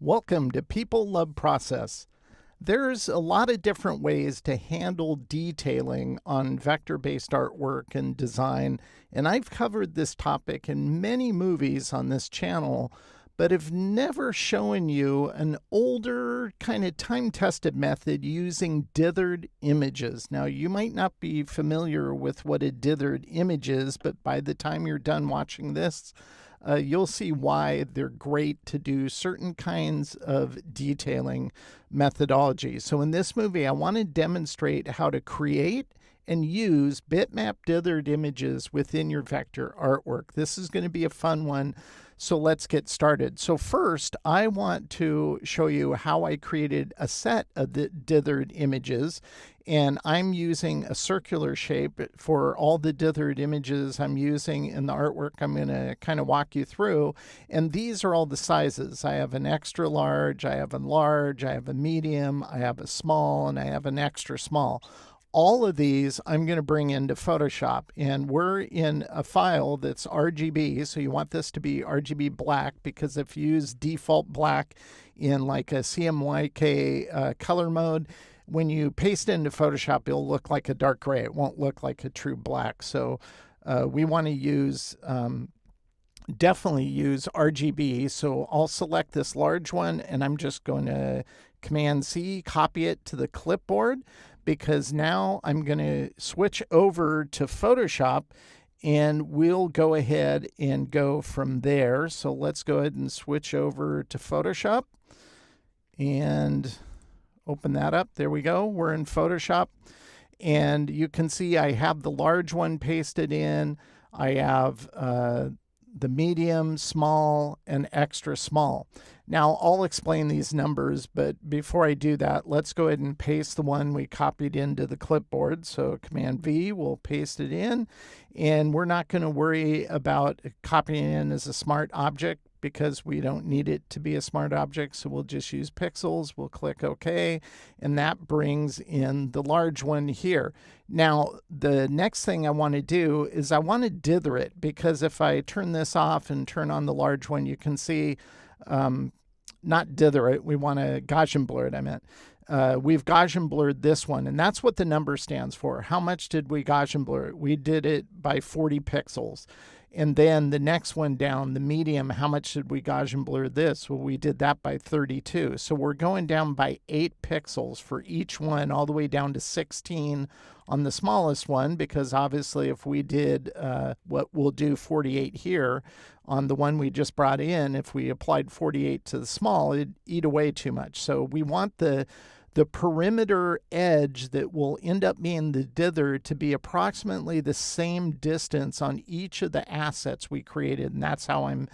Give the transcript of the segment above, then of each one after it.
Welcome to People Love Process. There's a lot of different ways to handle detailing on vector-based artwork and design, and I've covered this topic in many movies on this channel, but have never shown you an older, kind of time-tested method using dithered images. Now, you might not be familiar with what a dithered image is, but by the time you're done watching this, you'll see why they're great to do certain kinds of detailing methodology. So in this movie, I want to demonstrate how to create and use bitmap dithered images within your vector artwork. This is going to be a fun one, so let's get started. So first, I want to show you how I created a set of the dithered images, and I'm using a circular shape for all the dithered images I'm using in the artwork I'm going to kind of walk you through. And these are all the sizes. I have an extra large, I have a large, I have a medium, I have a small, and I have an extra small. All of these I'm going to bring into Photoshop, and we're in a file that's RGB, so you want this to be RGB black, because if you use default black in like a CMYK color mode, when you paste it into Photoshop, it'll look like a dark gray. It won't look like a true black. So we want to use, definitely use RGB. So I'll select this large one, and I'm just going to Command-C, copy it to the clipboard, because now I'm going to switch over to Photoshop, and we'll go ahead and go from there. So let's go ahead and switch over to Photoshop and open that up. There we go. We're in Photoshop, and you can see I have the large one pasted in. I have the medium, small, and extra small. Now, I'll explain these numbers, but before I do that, let's go ahead and paste the one we copied into the clipboard. So Command-V, we'll paste it in, and we're not going to worry about copying in as a smart object because we don't need it to be a smart object, so we'll just use pixels. We'll click OK, and that brings in the large one here. Now, the next thing I want to do is I want to dither it, because if I turn this off and turn on the large one, you can see, not dither it, we want to Gaussian blur it, I meant. We've Gaussian blurred this one, and that's what the number stands for. How much did we Gaussian blur it? We did it by 40 pixels. And then the next one down, the medium, how much did we Gaussian blur this? Well, we did that by 32. So we're going down by 8 pixels for each one, all the way down to 16 on the smallest one, because obviously if we did what we'll do 48 here on the one we just brought in, if we applied 48 to the small, it'd eat away too much. So we want the perimeter edge that will end up being the dither to be approximately the same distance on each of the assets we created, and that's how I'm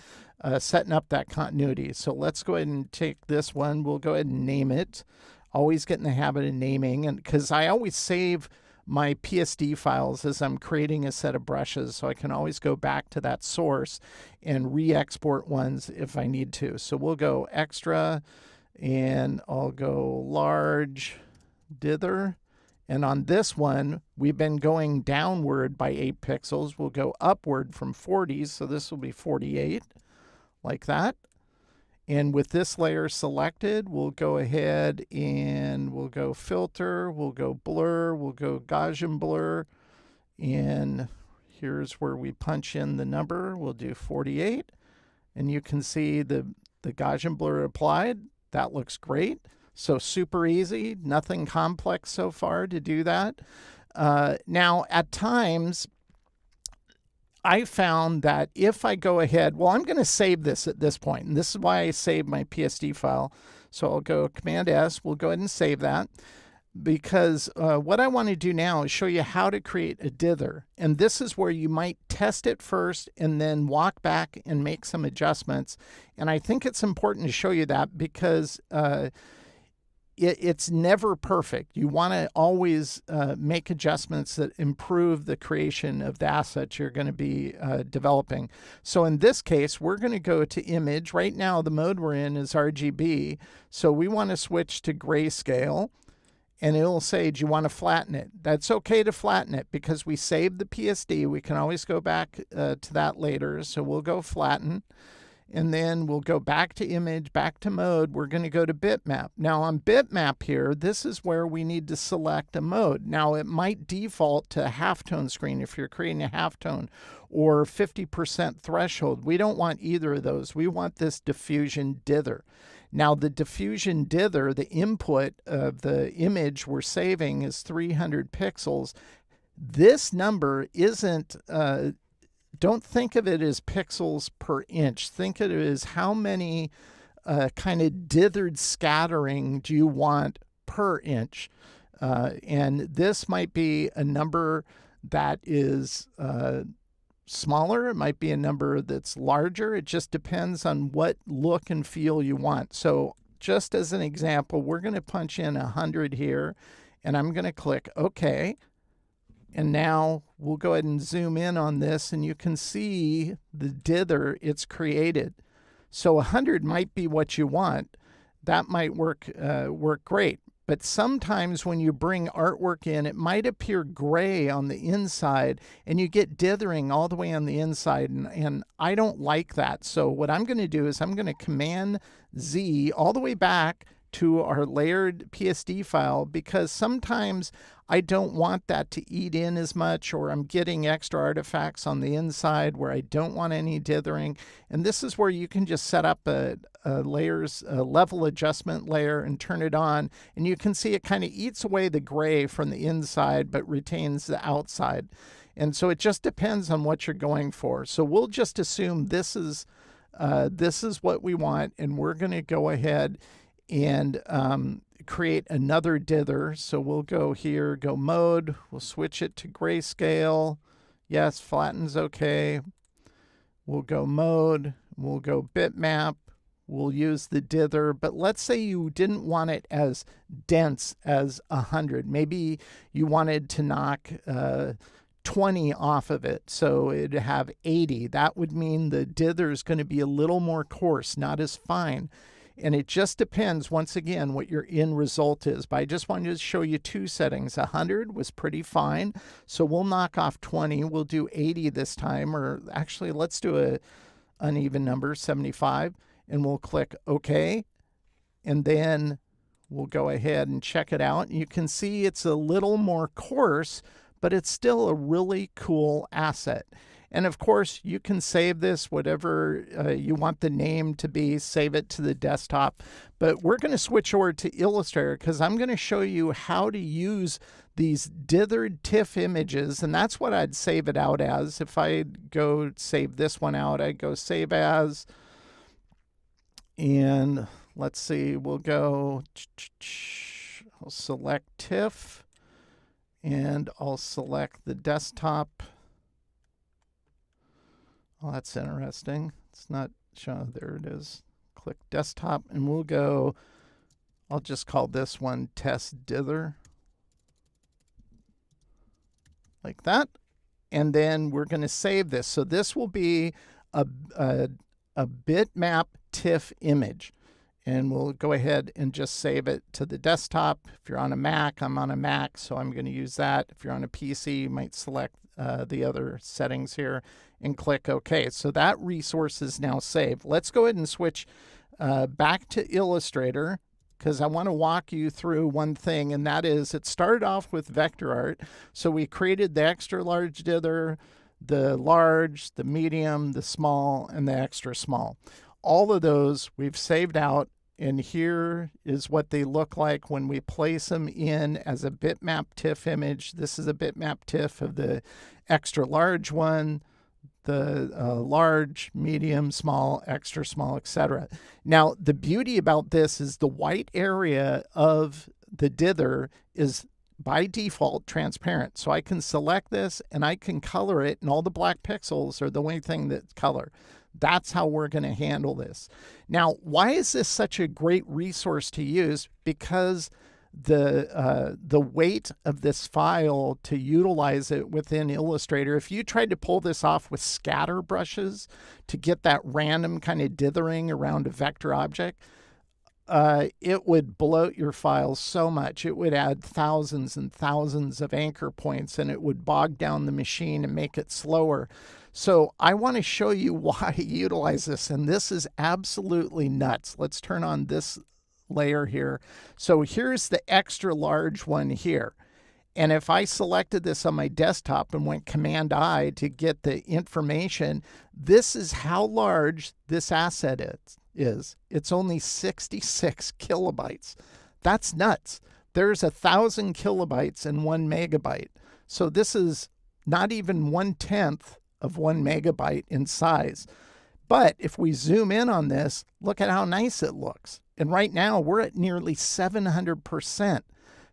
setting up that continuity. So let's go ahead and take this one. We'll go ahead and name it. Always get in the habit of naming, and because I always save my PSD files as I'm creating a set of brushes, so I can always go back to that source and re-export ones if I need to. So we'll go extra, and I'll go large dither. And on this one, we've been going downward by 8 pixels. We'll go upward from 40, so this will be 48, like that. And with this layer selected, we'll go ahead and we'll go filter, we'll go blur, we'll go Gaussian blur, and here's where we punch in the number. We'll do 48, and you can see the Gaussian blur applied. That looks great. So super easy, nothing complex so far to do that. Now, at times, I found that if I go ahead, well, I'm going to save this at this point, and this is why I saved my PSD file. So I'll go Command-S, we'll go ahead and save that, because what I want to do now is show you how to create a dither. And this is where you might test it first and then walk back and make some adjustments. And I think it's important to show you that because it's never perfect. You want to always make adjustments that improve the creation of the assets you're going to be developing. So in this case, we're going to go to image. Right now, the mode we're in is RGB. So we want to switch to grayscale. And it'll say, do you want to flatten it? That's okay to flatten it because we saved the PSD. We can always go back to that later. So we'll go flatten. and then we'll go back to image, back to mode. We're going to go to bitmap. Now on bitmap here, this is where we need to select a mode. Now it might default to halftone screen if you're creating a halftone, or 50% threshold. We don't want either of those. We want this diffusion dither. Now the diffusion dither, the input of the image we're saving is 300 pixels. This number isn't, don't think of it as pixels per inch. Think of it as how many kind of dithered scattering do you want per inch. And this might be a number that is smaller. It might be a number that's larger. It just depends on what look and feel you want. So just as an example, we're going to punch in 100 here, and I'm going to click OK. And now we'll go ahead and zoom in on this, and you can see the dither it's created. So 100 might be what you want. That might work great. But sometimes when you bring artwork in, it might appear gray on the inside, and you get dithering all the way on the inside, and I don't like that. So what I'm going to do is I'm going to Command Z all the way back to our layered PSD file, because sometimes I don't want that to eat in as much, or I'm getting extra artifacts on the inside where I don't want any dithering. And this is where you can just set up a level adjustment layer and turn it on, and you can see it kind of eats away the gray from the inside but retains the outside. And so it just depends on what you're going for. So we'll just assume this is what we want, and we're going to go ahead and create another dither. So we'll go here, go mode, we'll switch it to grayscale. Yes, flatten's okay. We'll go mode, we'll go bitmap, we'll use the dither, but let's say you didn't want it as dense as 100. Maybe you wanted to knock 20 off of it, so it'd have 80. That would mean the dither is going to be a little more coarse, not as fine. And it just depends, once again, what your end result is. But I just wanted to show you two settings. 100 was pretty fine, so we'll knock off 20. We'll do 80 this time, or actually, let's do a uneven number, 75, and we'll click OK. And then we'll go ahead and check it out. You can see it's a little more coarse, but it's still a really cool asset. And of course, you can save this, whatever you want the name to be, save it to the desktop. But we're going to switch over to Illustrator, because I'm going to show you how to use these dithered TIFF images. And that's what I'd save it out as. If I go save this one out, I'd go save as. And let's see, we'll go, I'll select TIFF, and I'll select the desktop. Well, that's interesting. It's not showing. There it is. Click desktop, and we'll go, I'll just call this one test dither. Like that. And then we're going to save this. So this will be a bitmap TIFF image. And we'll go ahead and just save it to the desktop. If you're on a Mac, I'm on a Mac, so I'm going to use that. If you're on a PC, you might select the other settings here and click OK. So that resource is now saved. Let's go ahead and switch back to Illustrator, because I want to walk you through one thing, and that is it started off with vector art. So we created the extra large dither, the large, the medium, the small, and the extra small. All of those we've saved out, and here is what they look like when we place them in as a bitmap TIFF image. This is a bitmap TIFF of the extra large one, the large, medium, small, extra small, etc. Now, the beauty about this is the white area of the dither is by default transparent. So I can select this and I can color it, and all the black pixels are the only thing that's color. That's how we're going to handle this. Now, why is this such a great resource to use? Because the weight of this file to utilize it within Illustrator, if you tried to pull this off with scatter brushes to get that random kind of dithering around a vector object, it would bloat your files so much. It would add thousands and thousands of anchor points, and it would bog down the machine and make it slower. So I want to show you why I utilize this, and this is absolutely nuts. Let's turn on this layer here. So here's the extra large one here. And if I selected this on my desktop and went Command-I to get the information, this is how large this asset is. It's only 66 kilobytes. That's nuts. There's 1,000 kilobytes in 1 megabyte. So this is not even 1/10 of 1 megabyte in size. But if we zoom in on this, look at how nice it looks. And right now we're at nearly 700%.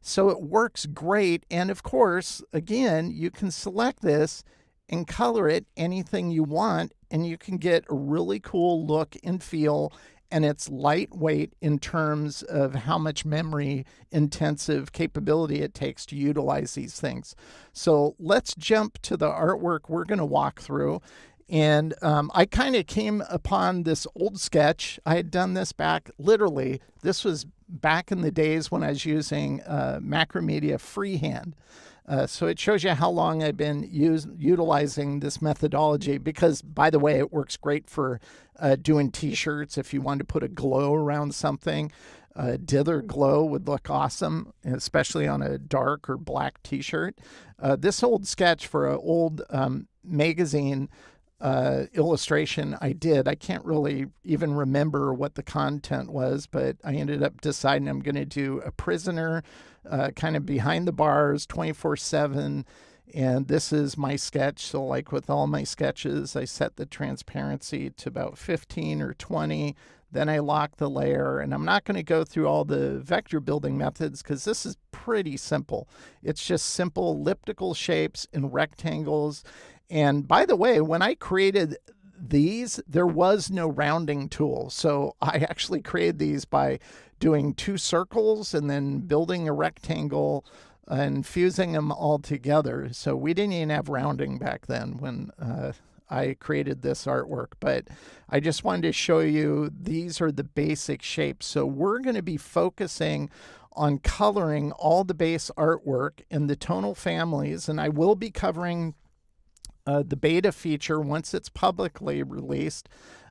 So it works great. And of course, again, you can select this and color it anything you want, and you can get a really cool look and feel. And it's lightweight in terms of how much memory intensive capability it takes to utilize these things. So let's jump to the artwork we're going to walk through. And I kind of came upon this old sketch. I had done this back, literally, this was back in the days when I was using Macromedia freehand. So it shows you how long I've been utilizing this methodology, because, by the way, it works great for doing t-shirts. If you want to put a glow around something, Dither glow would look awesome, especially on a dark or black t-shirt. This old sketch for an old magazine illustration I did. I can't really even remember what the content was, but I ended up deciding I'm going to do a prisoner kind of behind the bars 24/7. And this is my sketch. So like with all my sketches, I set the transparency to about 15 or 20. Then I lock the layer, and I'm not going to go through all the vector building methods because this is pretty simple. It's just simple elliptical shapes and rectangles. And by the way, when I created these, there was no rounding tool. So I actually created these by doing 2 circles and then building a rectangle and fusing them all together. So we didn't even have rounding back then when I created this artwork. But I just wanted to show you these are the basic shapes. So we're going to be focusing on coloring all the base artwork in the tonal families, and I will be covering the beta feature once it's publicly released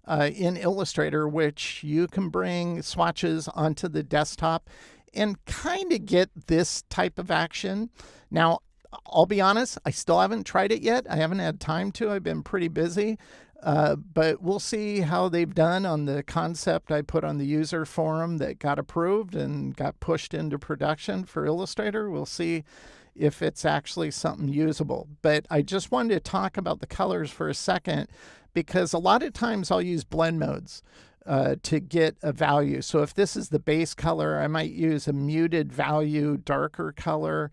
in Illustrator, which you can bring swatches onto the desktop and kind of get this type of action. Now, I'll be honest, I still haven't tried it yet. I haven't had time to. I've been pretty busy. But we'll see how they've done on the concept I put on the user forum that got approved and got pushed into production for Illustrator. We'll see if it's actually something usable. But I just wanted to talk about the colors for a second, because a lot of times I'll use blend modes to get a value. So if this is the base color, I might use a muted value, darker color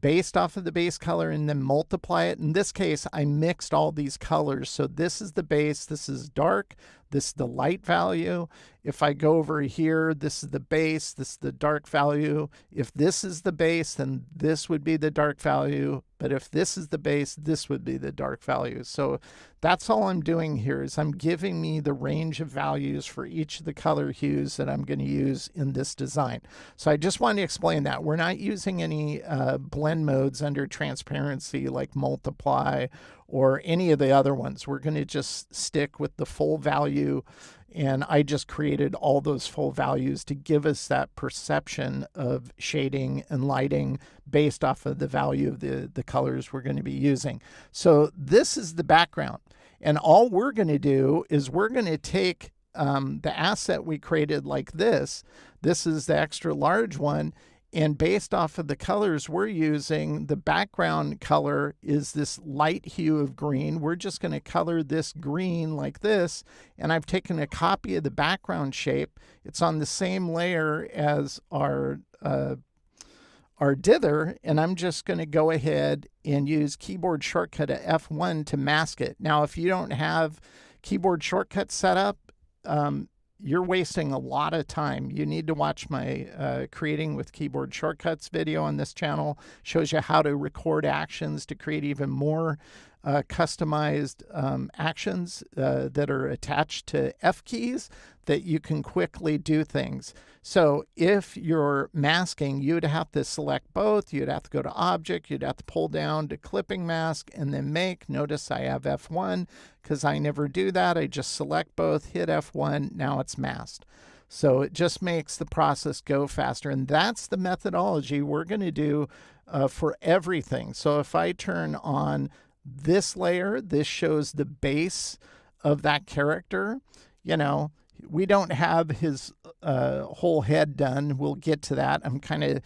based off of the base color, and then multiply it. In this case, I mixed all these colors. So this is the base, this is dark, this is the light value. If I go over here, this is the base, this is the dark value. If this is the base, then this would be the dark value. But if this is the base, this would be the dark value. So that's all I'm doing here, is I'm giving me the range of values for each of the color hues that I'm going to use in this design. So I just wanted to explain that. We're not using any blend modes under transparency like multiply or any of the other ones. We're going to just stick with the full value, and I just created all those full values to give us that perception of shading and lighting based off of the value of the colors we're going to be using. So this is the background, and all we're going to do is we're going to take the asset we created like this. This is the extra large one. And based off of the colors we're using, the background color is this light hue of green. We're just going to color this green like this. And I've taken a copy of the background shape. It's on the same layer as our dither. And I'm just going to go ahead and use keyboard shortcut at F1 to mask it. Now, if you don't have keyboard shortcut set up, you're wasting a lot of time. You need to watch my Creating with Keyboard Shortcuts video on this channel. Shows you how to record actions to create even more customized actions that are attached to F keys that you can quickly do things. So if you're masking, you'd have to select both. You'd have to go to Object. You'd have to pull down to Clipping Mask and then Make. Notice I have F1 because I never do that. I just select both, hit F1. Now it's masked. So it just makes the process go faster. And that's the methodology we're going to do for everything. So if I turn on this layer, this shows the base of that character. You know, we don't have his whole head done. We'll get to that. I'm kind of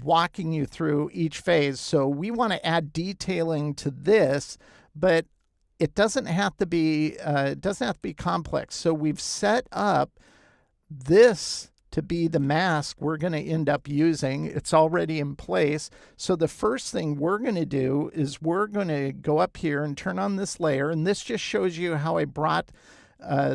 walking you through each phase. So we want to add detailing to this, but it doesn't have to be complex. So we've set up this to be the mask we're going to end up using. It's already in place. So the first thing we're going to do is we're going to go up here and turn on this layer. And this just shows you how I brought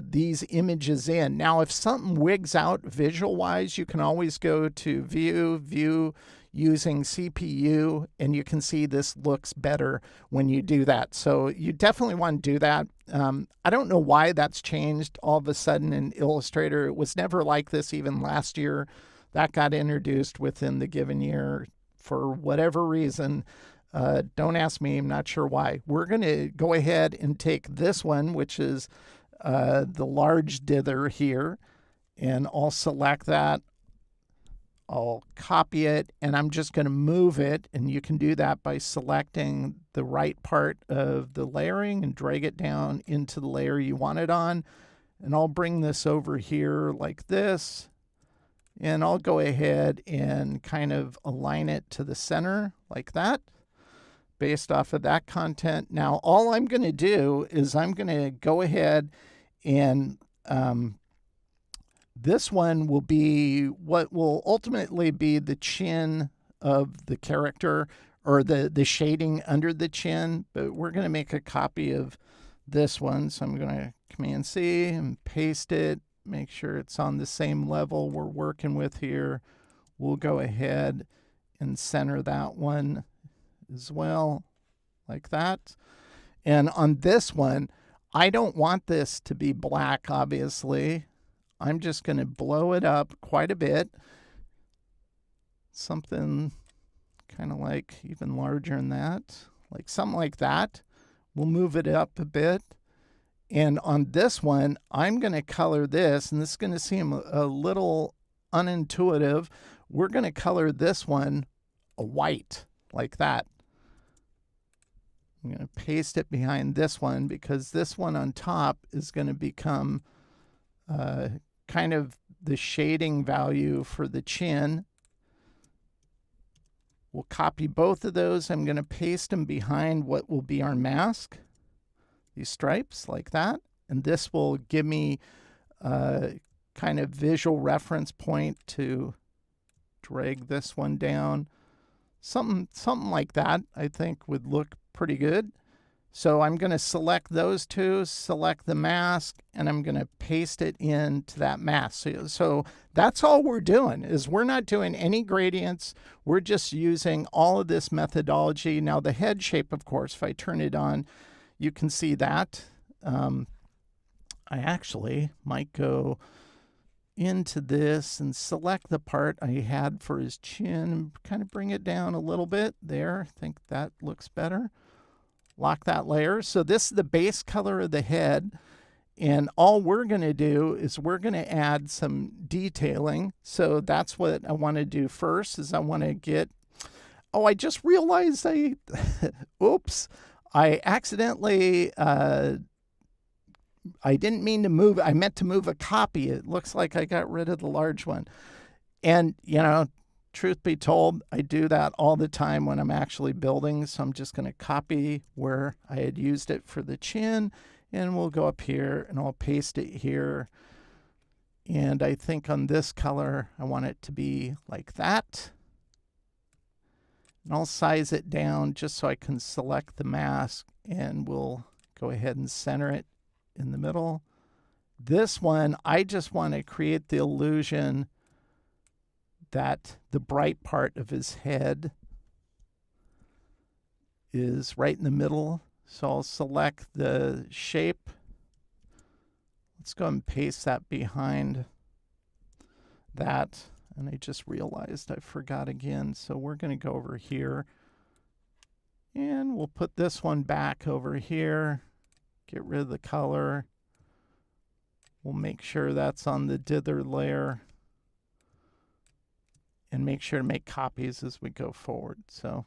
these images in. Now, if something wigs out visual-wise, you can always go to View using CPU, and you can see this looks better when you do that. So you definitely want to do that. I don't know why that's changed all of a sudden in Illustrator. It was never like this even last year. That got introduced within the given year for whatever reason. Don't ask me, I'm not sure why. We're going to go ahead and take this one, which is the large dither here, and I'll select that. I'll copy it, and I'm just going to move it, and you can do that by selecting the right part of the layering and drag it down into the layer you want it on. And I'll bring this over here like this, and I'll go ahead and kind of align it to the center like that based off of that content. Now, all I'm going to do is I'm going to go ahead and this one will be what will ultimately be the chin of the character, or the shading under the chin, but we're going to make a copy of this one. So I'm going to Command C and paste it, make sure it's on the same level we're working with here. We'll go ahead and center that one as well, like that. And on this one, I don't want this to be black, obviously. I'm just going to blow it up quite a bit. Something kind of like even larger than that, like something like that. We'll move it up a bit. And on this one, I'm going to color this, and this is going to seem a little unintuitive. We're going to color this one a white, like that. I'm going to paste it behind this one because this one on top is going to become kind of the shading value for the chin. We'll copy both of those. I'm going to paste them behind what will be our mask, these stripes like that. And this will give me a kind of visual reference point to drag this one down. Something like that, I think, would look pretty good. So I'm going to select those two, select the mask, and I'm going to paste it into that mask. So that's all we're doing, is we're not doing any gradients. We're just using all of this methodology. Now the head shape, of course, if I turn it on, you can see that. I actually might go into this and select the part I had for his chin and kind of bring it down a little bit there. I think that looks better. Lock that layer. So this is the base color of the head. And all we're going to do is we're going to add some detailing. So that's what I want to do first, is I want to get, oh, I just realized oops, I accidentally, I didn't mean to move, I meant to move a copy. It looks like I got rid of the large one. And, you know, truth be told, I do that all the time when I'm actually building. So I'm just going to copy where I had used it for the chin, and we'll go up here and I'll paste it here. And I think on this color, I want it to be like that. And I'll size it down just so I can select the mask, and we'll go ahead and center it in the middle. This one, I just want to create the illusion that the bright part of his head is right in the middle So I'll select the shape. Let's go and paste that behind that. And I just realized I forgot again. So we're going to go over here. And we'll put this one back over here. Get rid of the color. We'll make sure that's on the Dither layer. And make sure to make copies as we go forward. So,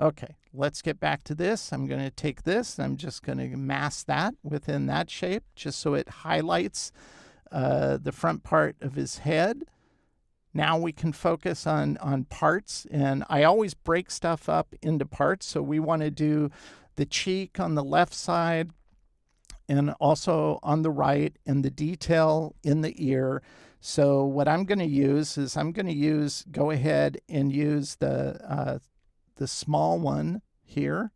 okay, let's get back to this. I'm going to take this. I'm just going to mask that within that shape, just so it highlights the front part of his head. Now we can focus on parts, and I always break stuff up into parts. So we want to do the cheek on the left side and also on the right, and the detail in the ear. So what I'm going to use is go ahead and use the small one here.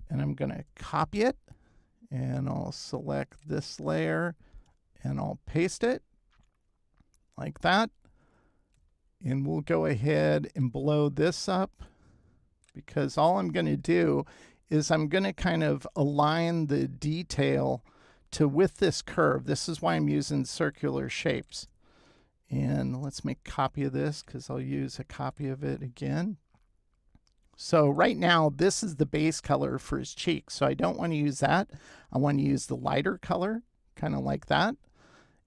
And I'm going to copy it, and I'll select this layer and I'll paste it like that. And we'll go ahead and blow this up, because all I'm going to do is I'm going to kind of align the detail with this curve. This is why I'm using circular shapes. And let's make a copy of this, because I'll use a copy of it again. So right now, this is the base color for his cheek. So I don't want to use that. I want to use the lighter color, kind of like that.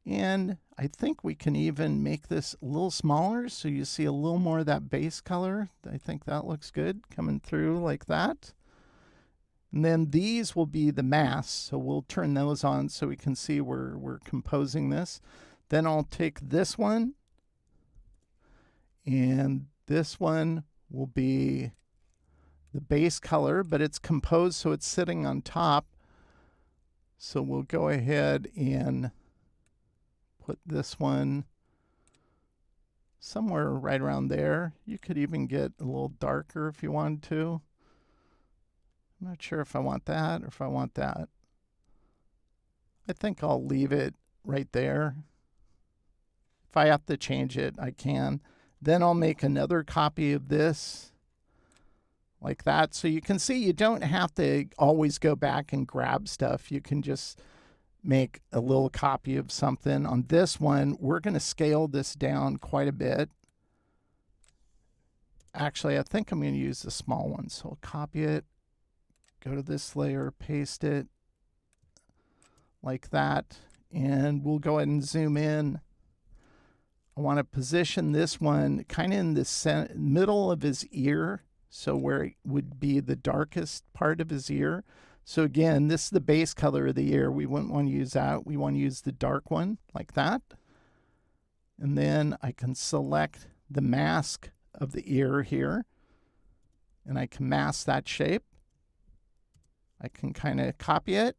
And I think we can even make this a little smaller, so you see a little more of that base color. I think that looks good coming through like that. And then these will be the masks, so we'll turn those on so we can see we're composing this. Then I'll take this one, and this one will be the base color, but it's composed so it's sitting on top. So we'll go ahead and put this one somewhere right around there. You could even get a little darker if you wanted to. I'm not sure if I want that or if I want that. I think I'll leave it right there. If I have to change it, I can. Then I'll make another copy of this like that. So you can see you don't have to always go back and grab stuff. You can just make a little copy of something. On this one, we're going to scale this down quite a bit. Actually, I think I'm going to use the small one. So I'll copy it, go to this layer, paste it like that, and we'll go ahead and zoom in. I want to position this one kind of in the middle of his ear, so where it would be the darkest part of his ear. So again, this is the base color of the ear. We wouldn't want to use that. We want to use the dark one like that. And then I can select the mask of the ear here, and I can mask that shape. I can kind of copy it,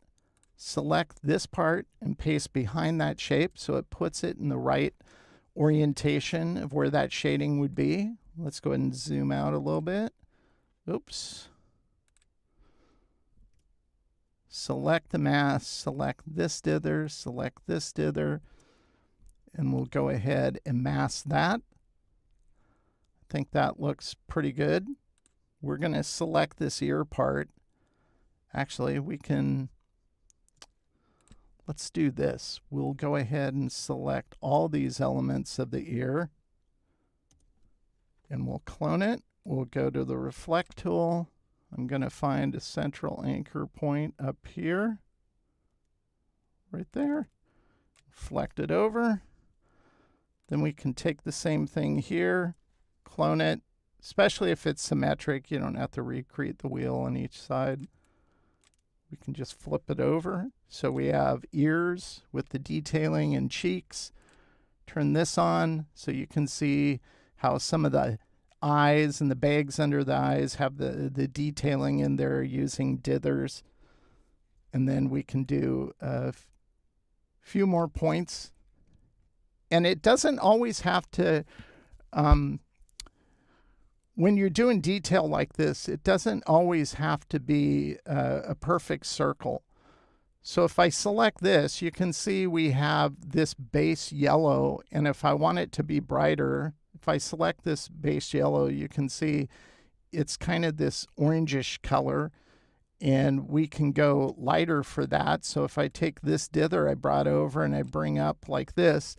select this part, and paste behind that shape so it puts it in the right orientation of where that shading would be. Let's go ahead and zoom out a little bit. Oops. Select the mask, select this dither, select this dither, and we'll go ahead and mask that. I think that looks pretty good. We're going to select this ear part. Actually, let's do this. We'll go ahead and select all these elements of the ear, and we'll clone it. We'll go to the reflect tool. I'm going to find a central anchor point up here, right there. Reflect it over. Then we can take the same thing here, clone it, especially if it's symmetric. You don't have to recreate the wheel on each side. We can just flip it over. So we have ears with the detailing and cheeks. Turn this on so you can see how some of the eyes and the bags under the eyes have the detailing in there using dithers. And then we can do a few more points. And it doesn't always have to, when you're doing detail like this, it doesn't always have to be a perfect circle. So if I select this, you can see we have this base yellow. And if I want it to be brighter, if I select this base yellow, you can see it's kind of this orangish color, and we can go lighter for that. So if I take this dither I brought over and I bring up like this,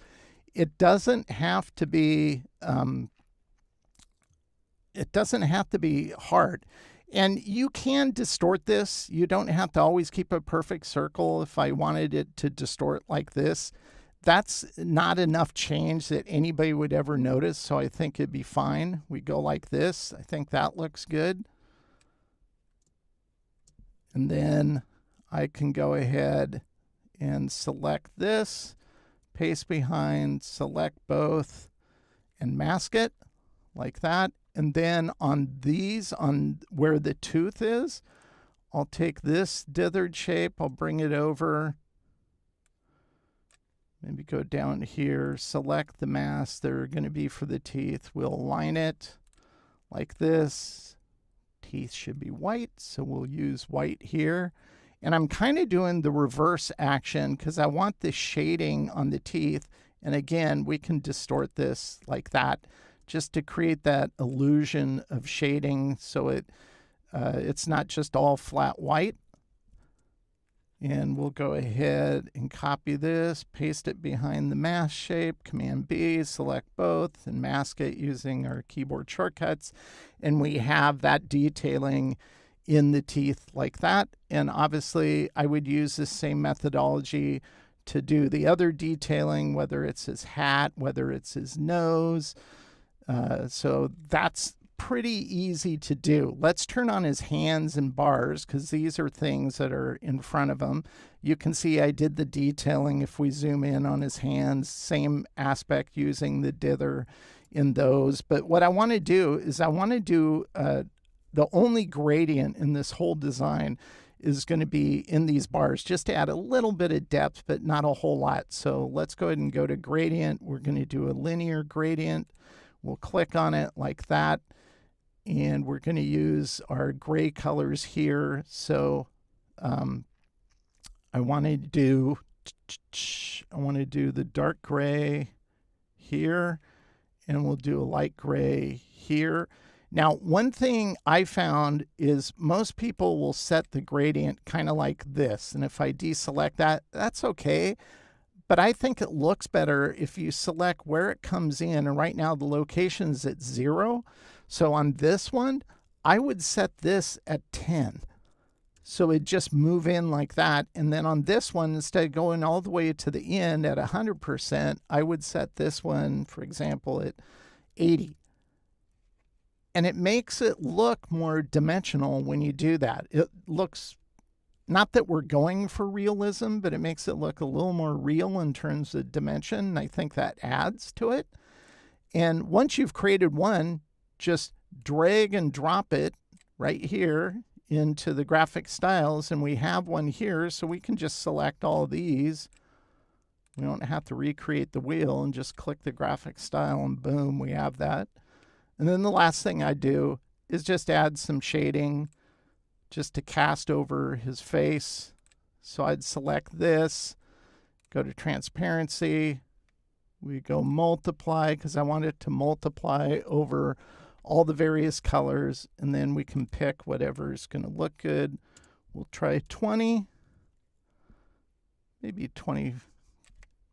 it doesn't have to be hard. And you can distort this. You don't have to always keep a perfect circle. If I wanted it to distort like this, that's not enough change that anybody would ever notice. So I think it'd be fine. We go like this. I think that looks good. And then I can go ahead and select this, paste behind, select both, and mask it like that. And then on these, on where the tooth is, I'll take this dithered shape, I'll bring it over, maybe go down here, select the masks that are going to be for the teeth. We'll align it like this. Teeth should be white, so we'll use white here. And I'm kind of doing the reverse action because I want the shading on the teeth. And again, we can distort this like that, just to create that illusion of shading so it's not just all flat white. And we'll go ahead and copy this, paste it behind the mask shape, Command B, select both, and mask it using our keyboard shortcuts. And we have that detailing in the teeth like that. And obviously, I would use this same methodology to do the other detailing, whether it's his hat, whether it's his nose. So that's pretty easy to do. Let's turn on his hands and bars because these are things that are in front of him. You can see I did the detailing. If we zoom in on his hands, same aspect using the dither in those. But what I want to do is I want to do the only gradient in this whole design is going to be in these bars, just to add a little bit of depth, but not a whole lot. So let's go ahead and go to gradient. We're going to do a linear gradient. We'll click on it like that. And we're going to use our gray colors here. So I want to do the dark gray here, and we'll do a light gray here. Now, one thing I found is most people will set the gradient kind of like this. And if I deselect that, that's okay. But I think it looks better if you select where it comes in. And right now the location is at 0. So on this one, I would set this at 10. So it'd just move in like that. And then on this one, instead of going all the way to the end at 100%, I would set this one, for example, at 80. And it makes it look more dimensional when you do that. It looks, not that we're going for realism, but it makes it look a little more real in terms of dimension. I think that adds to it. And once you've created one, just drag and drop it right here into the graphic styles. And we have one here, so we can just select all of these. We don't have to recreate the wheel and just click the graphic style and boom, we have that. And then the last thing I do is just add some shading just to cast over his face. So I'd select this, go to transparency. We go multiply because I want it to multiply over all the various colors, and then we can pick whatever is going to look good. We'll try 20, maybe 20,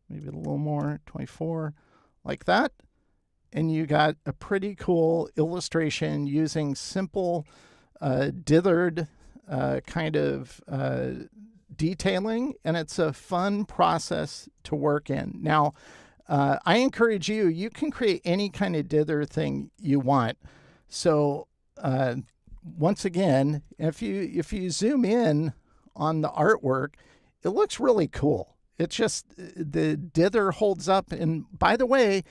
maybe a little more, 24, like that. And you got a pretty cool illustration using simple dithered kind of detailing, and it's a fun process to work in. Now, I encourage you, you can create any kind of dither thing you want. So once again, if you zoom in on the artwork, it looks really cool. It's just the dither holds up. And by the way,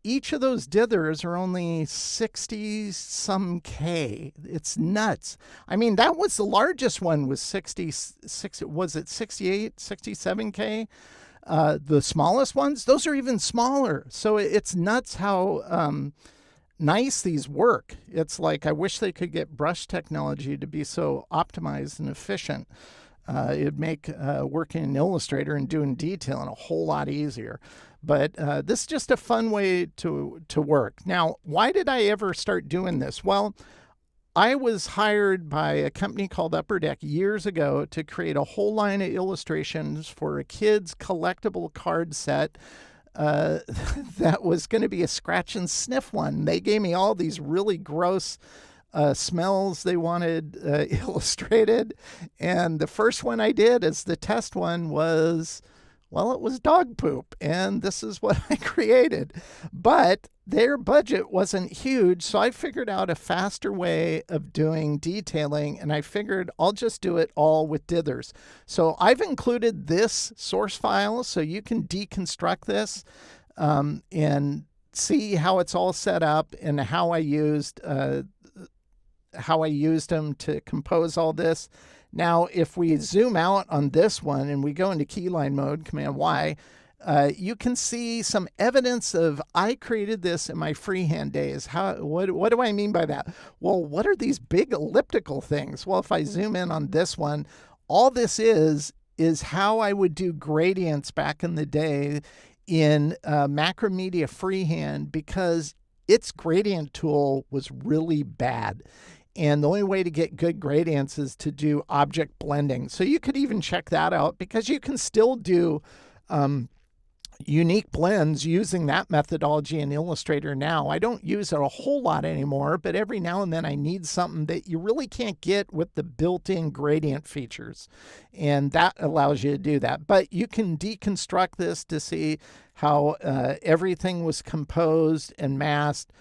each of those dithers are only 60 some K. It's nuts. I mean, that was the largest one was 66, was it 68, 67 K? The smallest ones, those are even smaller. So it's nuts how nice these work. It's like, I wish they could get brush technology to be so optimized and efficient. It'd make working in Illustrator and doing detailing a whole lot easier. But this is just a fun way to work. Now, why did I ever start doing this? Well, I was hired by a company called Upper Deck years ago to create a whole line of illustrations for a kid's collectible card set that was going to be a scratch and sniff one. They gave me all these really gross smells they wanted illustrated. And the first one I did as the test one was, well, it was dog poop. And this is what I created. But their budget wasn't huge. So I figured out a faster way of doing detailing. And I figured I'll just do it all with dithers. So I've included this source file so you can deconstruct this and see how it's all set up and how I used them to compose all this. Now, if we zoom out on this one and we go into keyline mode, Command Y, you can see some evidence of I created this in my freehand days. What do I mean by that? Well, what are these big elliptical things? Well, if I zoom in on this one, all this is how I would do gradients back in the day in Macromedia freehand, because its gradient tool was really bad. And the only way to get good gradients is to do object blending. So you could even check that out, because you can still do unique blends using that methodology in Illustrator now. I don't use it a whole lot anymore, but every now and then I need something that you really can't get with the built-in gradient features. And that allows you to do that. But you can deconstruct this to see how everything was composed and masked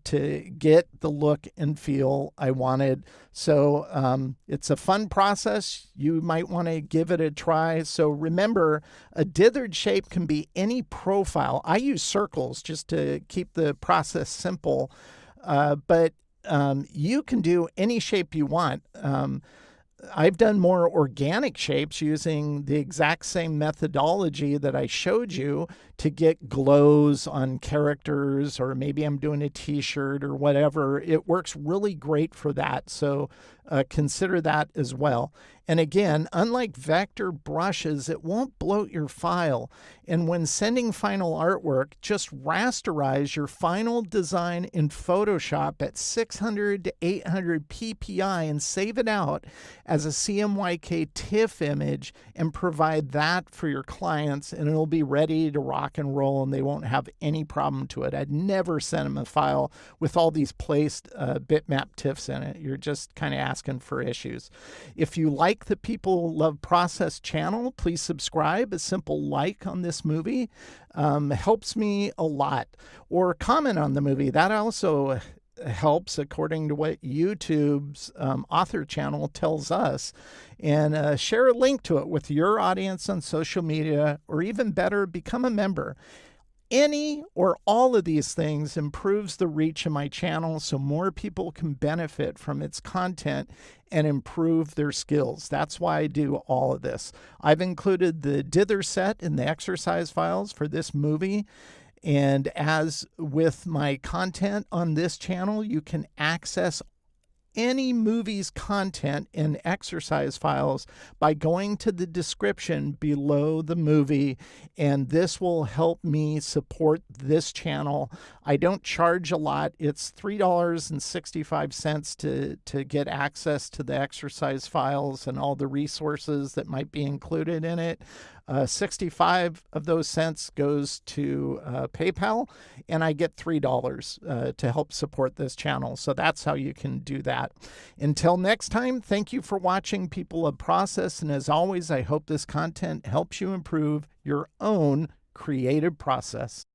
to get the look and feel I wanted. So it's a fun process. You might want to give it a try. So remember, a dithered shape can be any profile. I use circles just to keep the process simple, but you can do any shape you want. I've done more organic shapes using the exact same methodology that I showed you to get glows on characters, or maybe I'm doing a t-shirt or whatever. It works really great for that. So consider that as well. And again, unlike vector brushes, it won't bloat your file. And when sending final artwork, just rasterize your final design in Photoshop at 600 to 800 ppi and save it out as a CMYK TIFF image and provide that for your clients, and it'll be ready to rock and roll and they won't have any problem to it. I'd never send them a file with all these placed bitmap TIFFs in it. You're just kind of asking for issues. If you like the People Love Process channel, please subscribe. A simple like on this movie helps me a lot. Or comment on the movie. That also helps according to what YouTube's author channel tells us. And share a link to it with your audience on social media, or even better, become a member. Any or all of these things improves the reach of my channel so more people can benefit from its content and improve their skills. That's why I do all of this. I've included the dither set in the exercise files for this movie. And as with my content on this channel, you can access any movie's content in exercise files by going to the description below the movie, and this will help me support this channel. I don't charge a lot. It's $3.65 to get access to the exercise files and all the resources that might be included in it. 65 of those cents goes to PayPal, and I get $3 to help support this channel. So that's how you can do that. Until next time, thank you for watching People of Process. And as always, I hope this content helps you improve your own creative process.